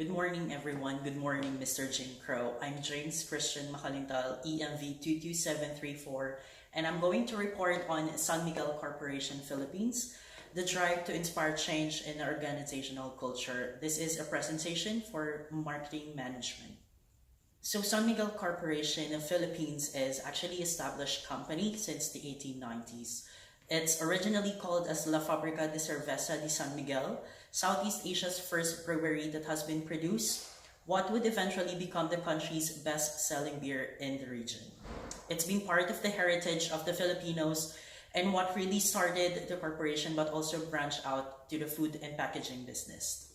Good morning, everyone. Good morning, Mr. Jim Crow. I'm James Christian Macalintal, EMV 22734, and I'm going to report on San Miguel Corporation Philippines, the drive to inspire change in organizational culture. This is a presentation for marketing management. So San Miguel Corporation of Philippines is actually established company since the 1890s. It's originally called as La Fábrica de Cerveza de San Miguel, Southeast Asia's first brewery that has been produced what would eventually become the country's best-selling beer in the region. It's been part of the heritage of the Filipinos and what really started the corporation but also branched out to the food and packaging business.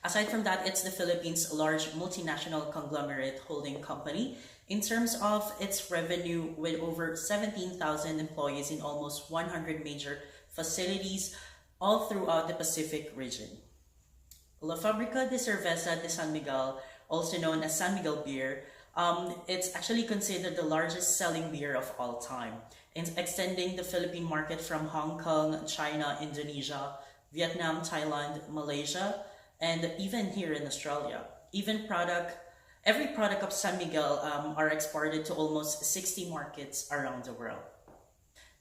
Aside from that, it's the Philippines' large multinational conglomerate holding company in terms of its revenue with over 17,000 employees in almost 100 major facilities all throughout the Pacific region. La Fábrica de Cerveza de San Miguel, also known as San Miguel beer, it's actually considered the largest selling beer of all time, extending the Philippine market from Hong Kong, China, Indonesia, Vietnam, Thailand, Malaysia, and even here in Australia. Every product of San Miguel are exported to almost 60 markets around the world.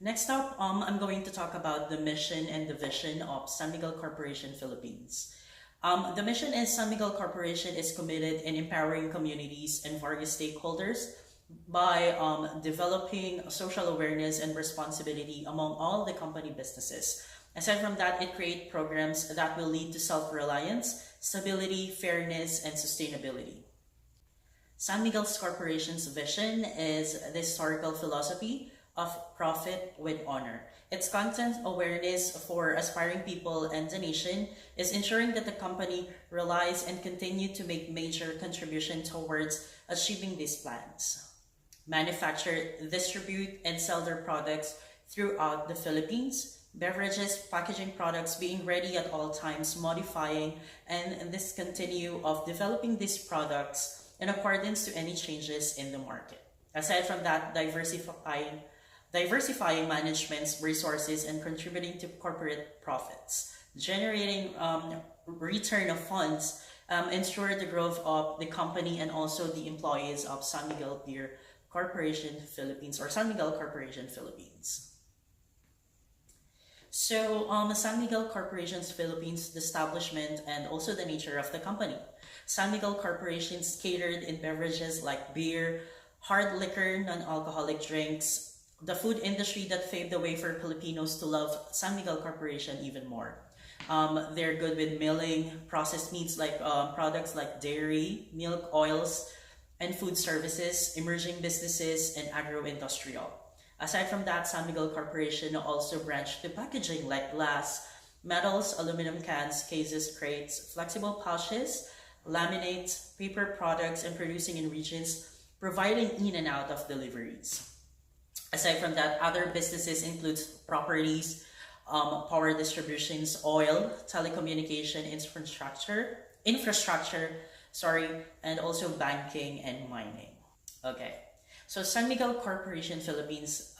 Next up, I'm going to talk about the mission and the vision of San Miguel Corporation Philippines. The mission is San Miguel Corporation is committed in empowering communities and various stakeholders by developing social awareness and responsibility among all the company businesses. Aside from that, it creates programs that will lead to self-reliance, stability, fairness, and sustainability. San Miguel Corporation's vision is the historical philosophy of profit with honor. Its content awareness for aspiring people and the nation is ensuring that the company relies and continue to make major contribution towards achieving these plans. Manufacture, distribute, and sell their products throughout the Philippines. Beverages, packaging products being ready at all times, modifying, and this continue of developing these products in accordance to any changes in the market. Aside from that, diversifying management's resources and contributing to corporate profits, generating return of funds, ensure the growth of the company and also the employees of San Miguel Beer Corporation Philippines or San Miguel Corporation Philippines. So, San Miguel Corporation's Philippines, the establishment and also the nature of the company. San Miguel Corporation's catered in beverages like beer, hard liquor, non-alcoholic drinks, the food industry that paved the way for Filipinos to love San Miguel Corporation even more. They're good with milling, processed meats like products like dairy, milk, oils, and food services, emerging businesses, and agro-industrial. Aside from that, San Miguel Corporation also branched to packaging like glass, metals, aluminum cans, cases, crates, flexible pouches, laminates, paper products, and producing in regions, providing in and out of deliveries. Aside from that, other businesses include properties, power distributions, oil, telecommunication, infrastructure, and also banking and mining. Okay. So San Miguel Corporation Philippines,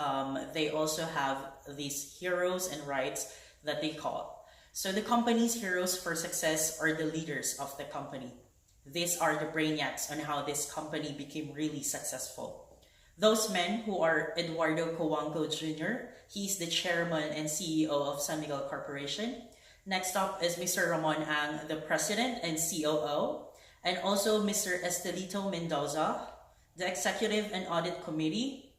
they also have these heroes and rights that they call. So the company's heroes for success are the leaders of the company. These are the brainiacs on how this company became really successful. Those men who are Eduardo Cojuangco Jr., he's the chairman and CEO of San Miguel Corporation. Next up is Mr. Ramon Ang, the president and COO, and also Mr. Estelito Mendoza, the Executive and Audit Committee,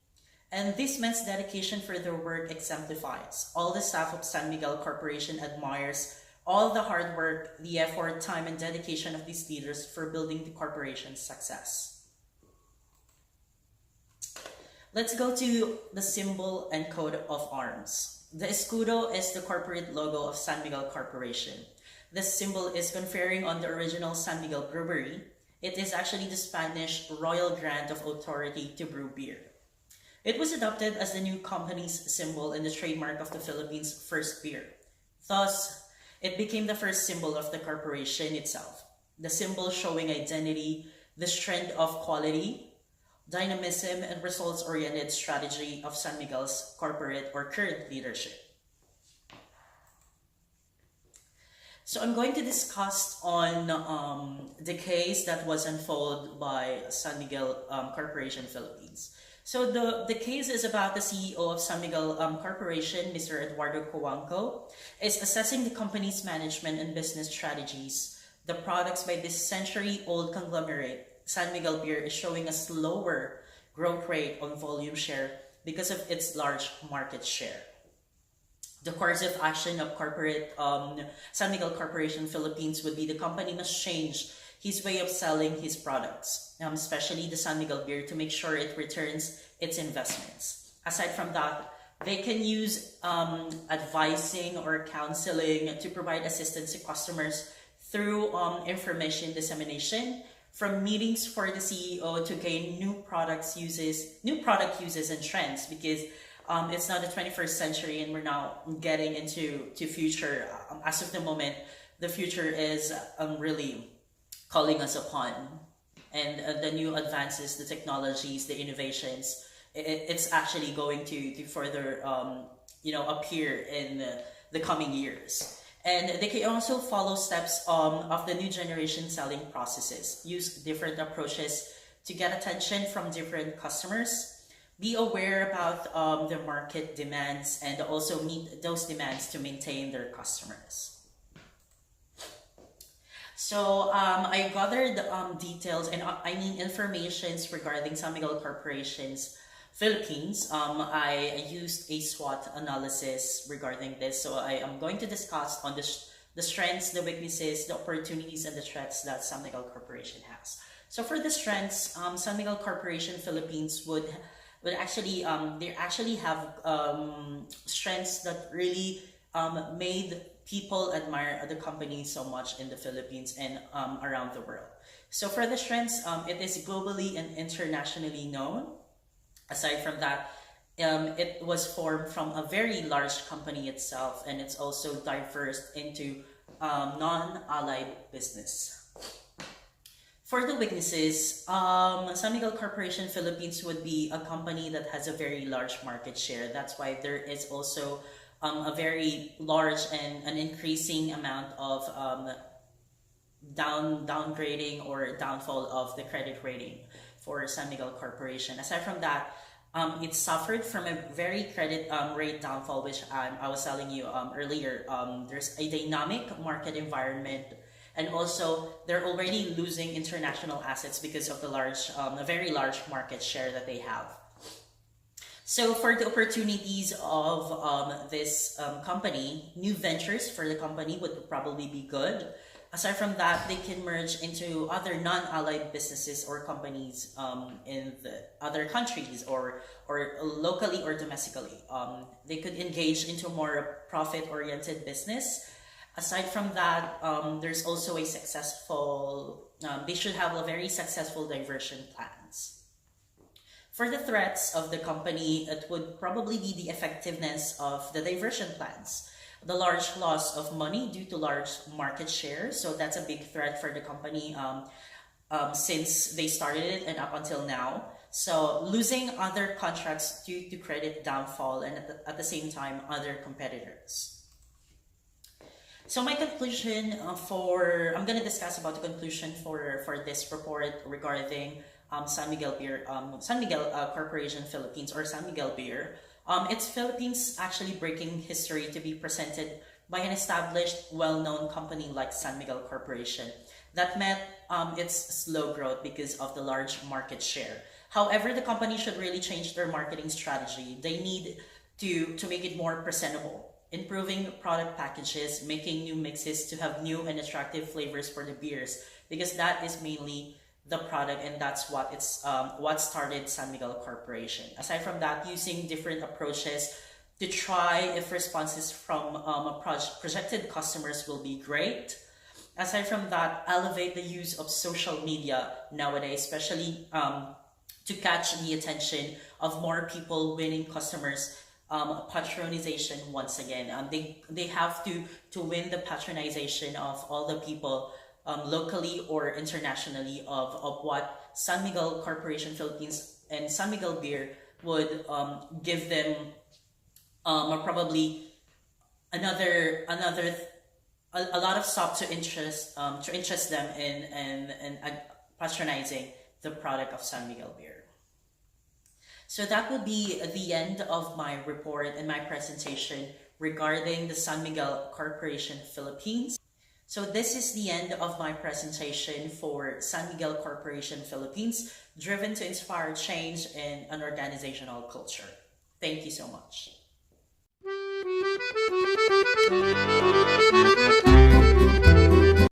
and this man's dedication for their work exemplifies. All the staff of San Miguel Corporation admires all the hard work, the effort, time, and dedication of these leaders for building the corporation's success. Let's go to the symbol and coat of arms. The escudo is the corporate logo of San Miguel Corporation. This symbol is conferring on the original San Miguel Brewery. It is actually the Spanish royal grant of authority to brew beer. It was adopted as the new company's symbol and the trademark of the Philippines' first beer. Thus, it became the first symbol of the corporation itself. The symbol showing identity, the strength of quality, dynamism, and results-oriented strategy of San Miguel's corporate or current leadership. So I'm going to discuss on the case that was unfolded by San Miguel Corporation Philippines. So the case is about the CEO of San Miguel Corporation, Mr. Eduardo Coanco, is assessing the company's management and business strategies. The products by this century-old conglomerate, San Miguel Beer, is showing a slower growth rate on volume share because of its large market share. The course of action of corporate San Miguel Corporation Philippines would be the company must change his way of selling his products, especially the San Miguel beer, to make sure it returns its investments. Aside from that, they can use advising or counseling to provide assistance to customers through information dissemination, from meetings for the CEO to gain new product uses and trends, because it's now the 21st century and we're now getting into future. As of the moment, the future is really calling us upon, and the new advances, the technologies, the innovations, it's actually going to further appear in the coming years. And they can also follow steps of the new generation selling processes, use different approaches to get attention from different customers, be aware about the market demands, and also meet those demands to maintain their customers. So I gathered details and I mean informations regarding San Miguel Corporation's Philippines. I used a SWOT analysis regarding this, so I am going to discuss on the strengths, the weaknesses, the opportunities, and the threats that San Miguel Corporation has. So for the strengths, San Miguel Corporation Philippines would actually they actually have strengths that really made people admire the company so much in the Philippines and around the world. So for the strengths, it is globally and internationally known. Aside from that, it was formed from a very large company itself, and it's also diverse into non-allied business. For the weaknesses, San Miguel Corporation Philippines would be a company that has a very large market share. That's why there is also a very large and an increasing amount of downgrading or downfall of the credit rating for San Miguel Corporation. Aside from that, it suffered from a very credit rate downfall, which I was telling you earlier. There's a dynamic market environment, and also they're already losing international assets because of the a very large market share that they have. So for the opportunities of this company, new ventures for the company would probably be good. Aside from that, they can merge into other non-allied businesses or companies in the other countries or locally or domestically. They could engage into more profit-oriented business. Aside from that, there's also a successful, they should have a very successful diversion plans. For the threats of the company, it would probably be the effectiveness of the diversion plans. The large loss of money due to large market share, so that's a big threat for the company since they started it and up until now. So losing other contracts due to credit downfall, and at the same time other competitors. So my conclusion I'm going to discuss about the conclusion for this report regarding San Miguel Beer, San Miguel Corporation Philippines, or San Miguel Beer. It's Philippines actually breaking history to be presented by an established, well-known company like San Miguel Corporation that met its slow growth because of the large market share. However, the company should really change their marketing strategy. They need to make it more presentable, improving product packages, making new mixes to have new and attractive flavors for the beers, because that is mainly the product, and that's what started San Miguel Corporation. Aside from that, using different approaches to try if responses from projected customers will be great. Aside from that, elevate the use of social media nowadays, especially to catch the attention of more people, winning customers. Patronization once again. They have to win the patronization of all the people locally or internationally of what San Miguel Corporation Philippines and San Miguel Beer would give them probably another a lot of stock to interest them in patronizing the product of San Miguel beer. So that will be the end of my report and my presentation regarding the San Miguel Corporation Philippines. So this is the end of my presentation for San Miguel Corporation Philippines, driven to inspire change in an organizational culture. Thank you so much.